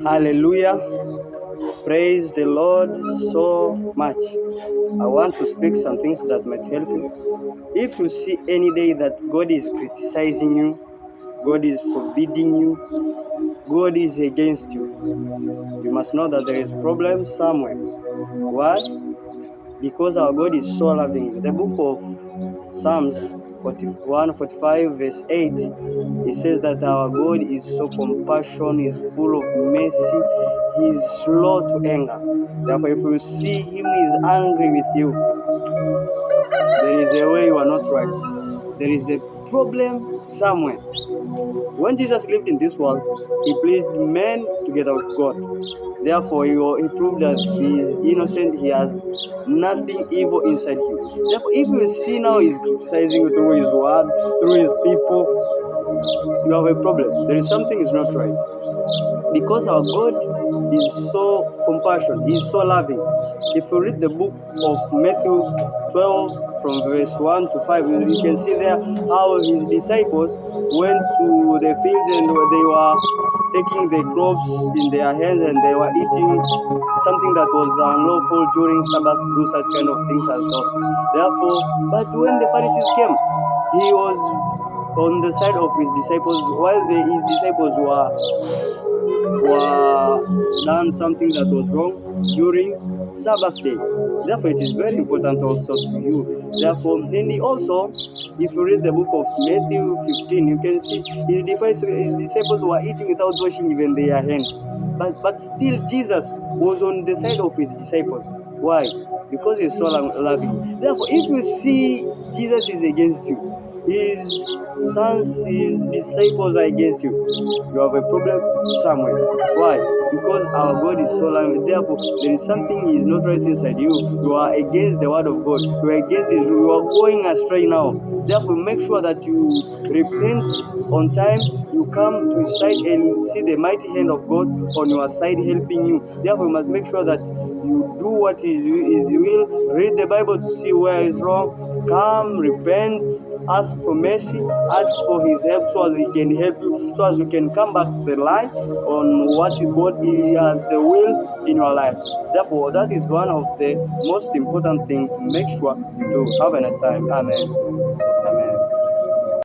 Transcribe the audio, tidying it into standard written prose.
Hallelujah. Praise the Lord so much. I want to speak some things that might help you. If you see any day that God is criticizing you, God is forbidding you, God is against you, you must know that there is problem somewhere. Why? Because our God is so loving. The book of Psalms 41, 45, verse 8, it says that our God is so compassionate, is full of mercy, he is slow to anger. Therefore, if you see him is angry with you, there is a way you are not right. There is a problem somewhere. When Jesus lived in this world, he pleased men together with God. Therefore, he proved that he is innocent. He has nothing evil inside him. Therefore, if you see now he's criticizing you through his word, through his people, you have a problem. There is something is not right. Because our God is so compassionate, he is so loving. If you read the book of Matthew 12 from verse 1 to 5, you can see there how his disciples went to the fields and they were taking the crops in their hands and they were eating something that was unlawful during Sabbath to do such kind of things as those. Therefore, but when the Pharisees came, he was on the side of his disciples while his disciples were done something that was wrong during Sabbath day. Therefore, it is very important also to you. Therefore, and also, if you read the book of Matthew 15, you can see his disciples were eating without washing even their hands. But still, Jesus was on the side of his disciples. Why? Because he's so loving. Therefore, if you see Jesus is against you, his sons, his disciples are against you, you have a problem somewhere. Why? Because our God is so loving. Therefore, there is something is not right inside you. You are against the word of God. You are against it. You are going astray now. Therefore, make sure that you repent on time. You come to his side and see the mighty hand of God on your side helping you. Therefore, you must make sure that you do what is will. Read the Bible to see where is wrong. Come, repent, ask for mercy, ask for his help so as he can help you, so as you can come back to the line on what God has the will in your life. Therefore, that is one of the most important things to make sure you do. Have a nice time. Amen.